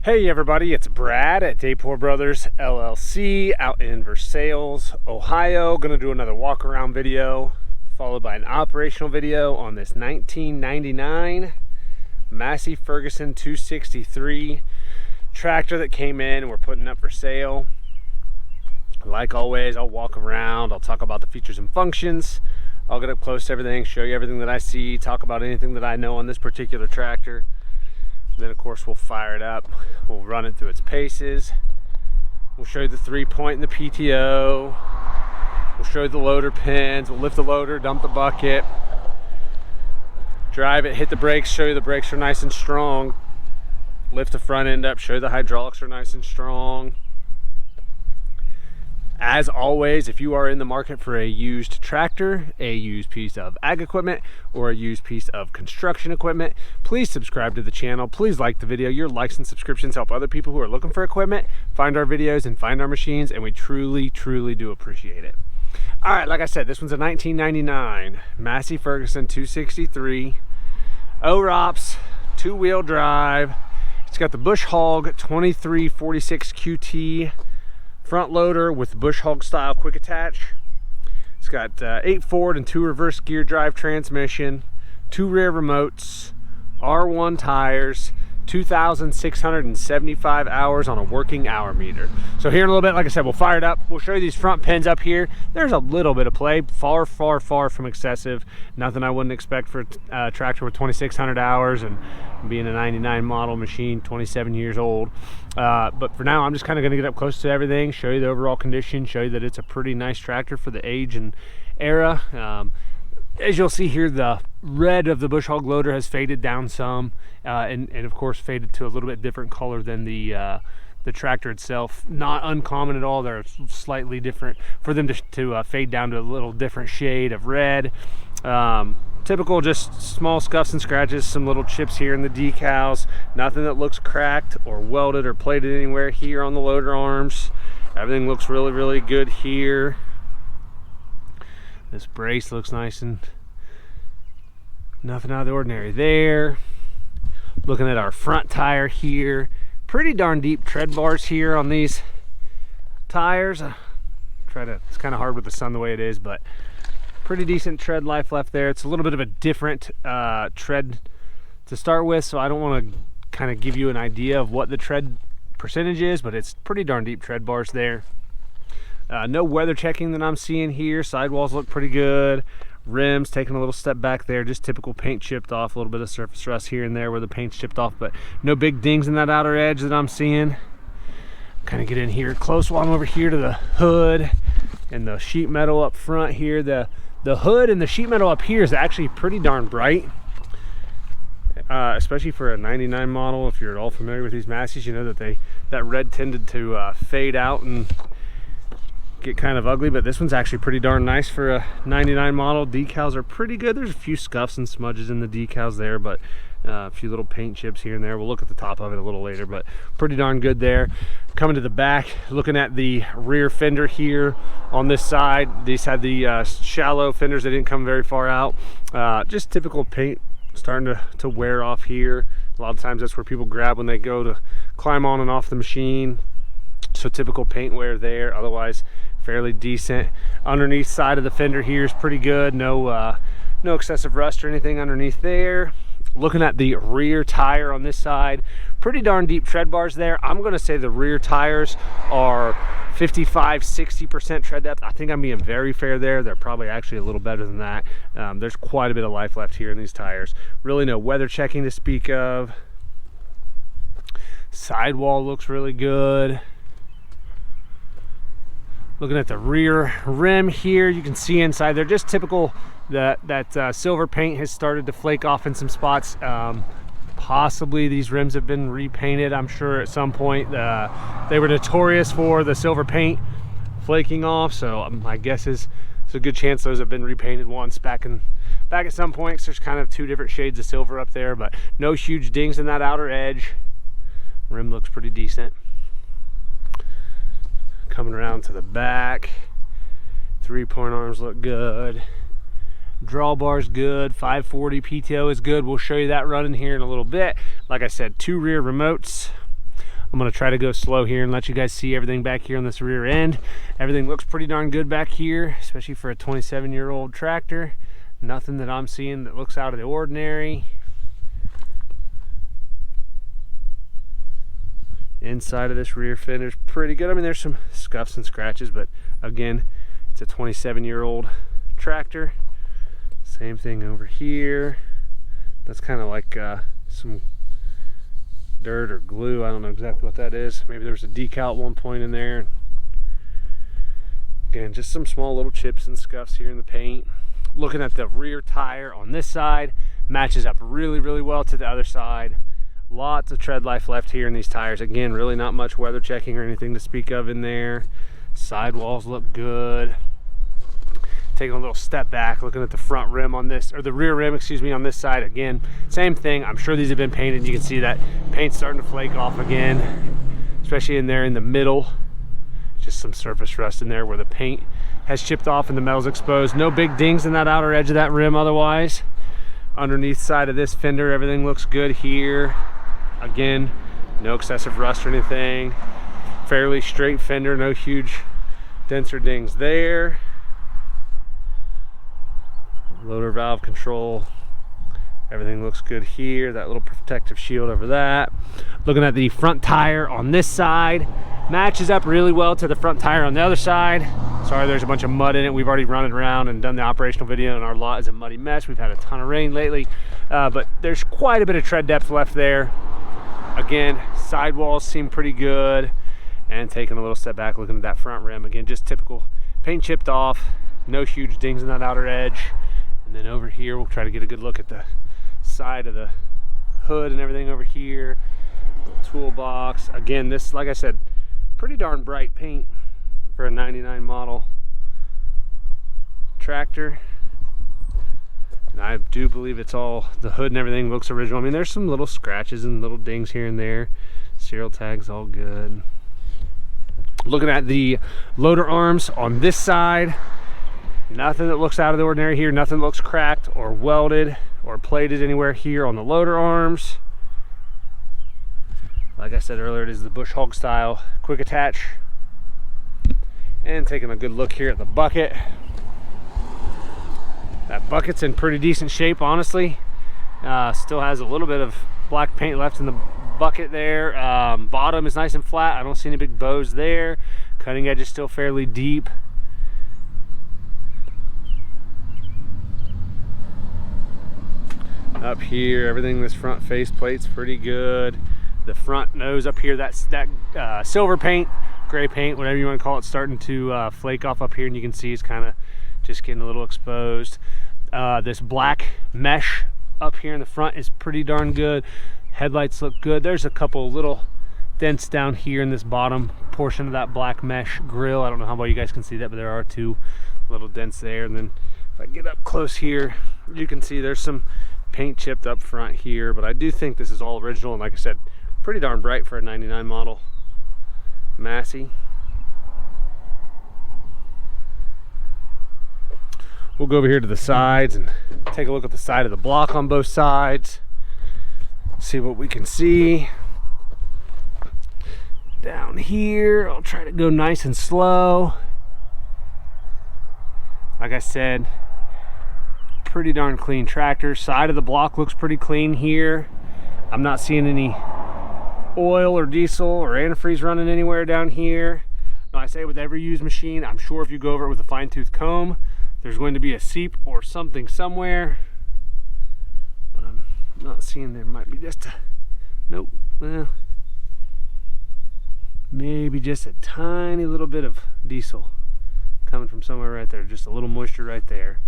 Hey everybody, it's Brad at Dayport Brothers LLC out in Versailles, Ohio. Gonna do another walk around video followed by an operational video on this 1999 Massey Ferguson 263 tractor that came in and we're putting up for sale. Like always, I'll walk around, I'll talk about the features and functions, I'll get up close to everything, show you everything that I see, talk about anything that I know on this particular tractor. Then of course we'll fire it up, we'll run it through its paces, we'll show you the 3-point and the PTO, we'll show you the loader pins, we'll lift the loader, dump the bucket, drive it, hit the brakes, show you the brakes are nice and strong, lift the front end up, show you the hydraulics are nice and strong. As always, if you are in the market for a used tractor, a used piece of ag equipment, or a used piece of construction equipment, please subscribe to the channel. Please like the video. Your likes and subscriptions help other people who are looking for equipment find our videos and find our machines, and we truly, truly do appreciate it. All right, like I said, this one's a 1999 Massey Ferguson 263 OROPS 2-wheel drive. It's got the Bush Hog 2346 QT front loader with bush hog style quick attach. It's got 8 forward and 2 reverse gear drive transmission, 2 rear remotes, R1 tires, 2,675 hours on a working hour meter. So here in a little bit, like I said, we'll fire it up. We'll show you these front pins up here. There's a little bit of play, far from excessive. Nothing I wouldn't expect for a tractor with 2,600 hours and being a 99 model machine, 27 years old. But for now, I'm just kind of going to get up close to everything, show you the overall condition, show you that it's a pretty nice tractor for the age and era. As you'll see here, the red of the bush hog loader has faded down some, and of course faded to a little bit different color than the tractor itself. Not uncommon at all. They're slightly different for them to fade down to a little different shade of red. Typical, just small scuffs and scratches, some little chips here in the decals. Nothing that looks cracked or welded or plated anywhere here on the loader arms. Everything looks really, really good here. This brace looks nice and nothing out of the ordinary there. Looking at our front tire here, pretty darn deep tread bars here on these tires. It's kind of hard with the sun the way it is, but pretty decent tread life left there. It's a little bit of a different tread to start with, so I don't want to kind of give you an idea of what the tread percentage is, but it's pretty darn deep tread bars there. No weather checking that I'm seeing here. Sidewalls look pretty good. Rims taking a little step back there. Just typical paint chipped off. A little bit of surface rust here and there where the paint's chipped off, but no big dings in that outer edge that I'm seeing. Kind of get in here close while I'm over here to the hood and the sheet metal up front here. The hood and the sheet metal up here is actually pretty darn bright. Especially for a 99 model. If you're at all familiar with these Masseys, you know that that red tended to fade out and get kind of ugly, but this one's actually pretty darn nice for a 99 model. Decals are pretty good. There's a few scuffs and smudges in the decals there, but a few little paint chips here and there. We'll look at the top of it a little later, but pretty darn good there. Coming to the back, looking at the rear fender here on this side. These had the shallow fenders. They didn't come very far out. Just typical paint starting to wear off here. A lot of times that's where people grab when they go to climb on and off the machine. So typical paint wear there. Otherwise fairly decent. Underneath side of the fender here is pretty good. No excessive rust or anything underneath there. Looking at the rear tire on this side, pretty darn deep tread bars there. I'm going to say the rear tires are 55-60% tread depth. I think I'm being very fair there. They're probably actually a little better than that. There's quite a bit of life left here in these tires. Really no weather checking to speak of. Sidewall looks really good. Looking at the rear rim here, you can see inside there just typical that silver paint has started to flake off in some spots. Possibly these rims have been repainted. I'm sure at some point they were notorious for the silver paint flaking off, so my guess is there's a good chance those have been repainted once back at some point. There's kind of 2 different shades of silver up there, but no huge dings in that outer edge. Rim looks pretty decent. Coming around to the back, 3-point arms look good. Drawbar's good. 540 PTO is good. We'll show you that running here in a little bit. Like I said, 2 rear remotes. I'm going to try to go slow here and let you guys see everything back here on this rear end. Everything looks pretty darn good back here, especially for a 27-year-old tractor. Nothing that I'm seeing that looks out of the ordinary. Inside of this rear fender is pretty good. I mean, there's some scuffs and scratches, but again, it's a 27-year-old tractor. Same thing over here. That's kind of like some dirt or glue. I don't know exactly what that is. Maybe there was a decal at one point in there. Again, just some small little chips and scuffs here in the paint. Looking at the rear tire on this side, matches up really, really well to the other side. Lots of tread life left here in these tires. Again, really not much weather checking or anything to speak of in there. Sidewalls look good. Taking a little step back, looking at the front rim on this, or the rear rim, excuse me, on this side. Again, same thing. I'm sure these have been painted. You can see that paint's starting to flake off again, especially in there in the middle. Just some surface rust in there where the paint has chipped off and the metal's exposed. No big dings in that outer edge of that rim otherwise. Underneath side of this fender, everything looks good here. Again, no excessive rust or anything. Fairly straight fender, no huge dents or dings there. Loader valve control, everything looks good here. That little protective shield over that. Looking at the front tire on this side, matches up really well to the front tire on the other side. Sorry, there's a bunch of mud in it. We've already run it around and done the operational video, and our lot is a muddy mess. We've had a ton of rain lately, but there's quite a bit of tread depth left there. Again, sidewalls seem pretty good. And taking a little step back, looking at that front rim. Again, just typical paint chipped off, no huge dings in that outer edge. And then over here, we'll try to get a good look at the side of the hood and everything over here. Toolbox. Again, this, like I said, pretty darn bright paint for a 99 model tractor. And I do believe it's all, the hood and everything looks original. I mean, there's some little scratches and little dings here and there. Serial tags all good. Looking at the loader arms on this side, nothing that looks out of the ordinary here. Nothing looks cracked or welded or plated anywhere here on the loader arms. Like I said earlier, it is the bush hog style quick attach. And taking a good look here at the bucket. That bucket's in pretty decent shape, honestly. Still has a little bit of black paint left in the bucket there. Bottom is nice and flat. I don't see any big bows there. Cutting edge is still fairly deep. Up here, everything, this front face plate's pretty good. The front nose up here, that silver paint, gray paint, whatever you want to call it, starting to flake off up here, and you can see it's kind of just getting a little exposed. This black mesh up here in the front is pretty darn good. Headlights look good. There's a couple little dents down here in this bottom portion of that black mesh grill. I don't know how well you guys can see that, but there are two little dents there. And then if I get up close here, you can see there's some paint chipped up front here, but I do think this is all original, and like I said, pretty darn bright for a 99 model Massey. We'll go over here to the sides and take a look at the side of the block on both sides, see what we can see. Down here, I'll try to go nice and slow. Like I said, pretty darn clean tractor. Side of the block looks pretty clean here. I'm not seeing any oil or diesel or antifreeze running anywhere down here. Now, I say with every used machine, I'm sure if you go over it with a fine-tooth comb, there's going to be a seep or something somewhere, but I'm not seeing. There might be just a, nope, well, maybe just a tiny little bit of diesel coming from somewhere right there, just a little moisture right there.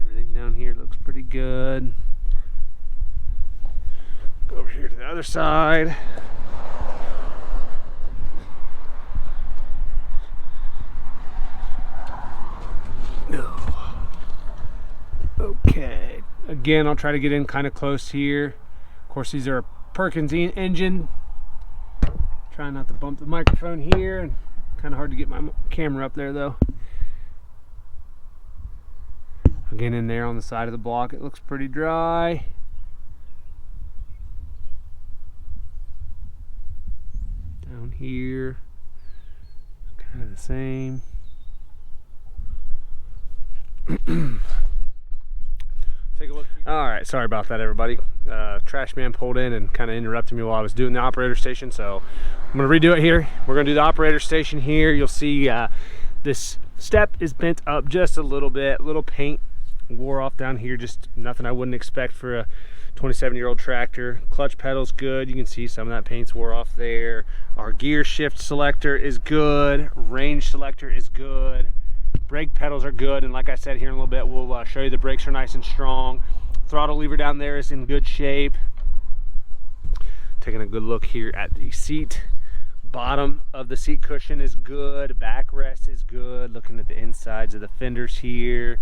Everything down here looks pretty good. Go over here to the other side. Okay, again, I'll try to get in kind of close here. Of course, these are a Perkins engine. Trying not to bump the microphone here, and kind of hard to get my camera up there though. Again, in there on the side of the block, it looks pretty dry. Down here, kind of the same. Take a look. All right, sorry about that, everybody. Trash man pulled in and kind of interrupted me while I was doing the operator station, so I'm gonna redo it here. We're gonna do the operator station here. You'll see this step is bent up just a little bit. Little paint wore off down here, just nothing I wouldn't expect for a 27-year-old tractor. Clutch pedal's good. You can see some of that paint's wore off there. Our gear shift selector is good. Range selector is good. Brake pedals are good, and like I said, here in a little bit we'll show you the brakes are nice and strong. Throttle lever down there is in good shape. Taking a good look here at the seat. Bottom of the seat cushion is good. Backrest is good. Looking at the insides of the fenders here,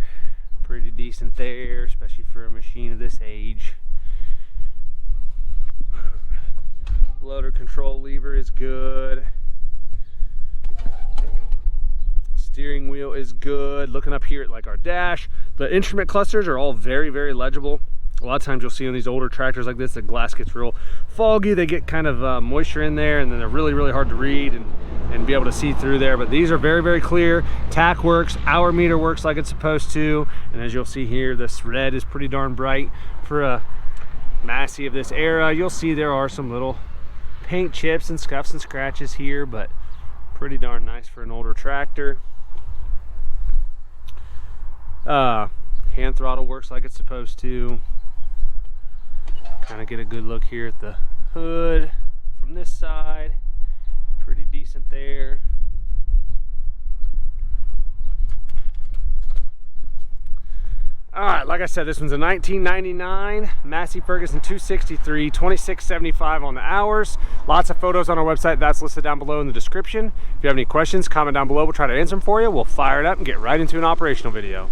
pretty decent there, especially for a machine of this age. Loader control lever is good. Steering wheel is good. Looking up here at like our dash, the instrument clusters are all very, very legible. A lot of times you'll see on these older tractors like this, the glass gets real foggy. They get kind of moisture in there, and then they're really, really hard to read and be able to see through there. But these are very, very clear. Tack works, hour meter works like it's supposed to. And as you'll see here, this red is pretty darn bright for a Massey of this era. You'll see there are some little paint chips and scuffs and scratches here, but pretty darn nice for an older tractor. Hand throttle works like it's supposed to. Kind of get a good look here at the hood from this side. Pretty decent there. All right, like I said, this one's a 1999 Massey Ferguson 263, 2675 on the hours. Lots of photos on our website. That's listed down below in the description. If you have any questions, comment down below. We'll try to answer them for you. We'll fire it up and get right into an operational video.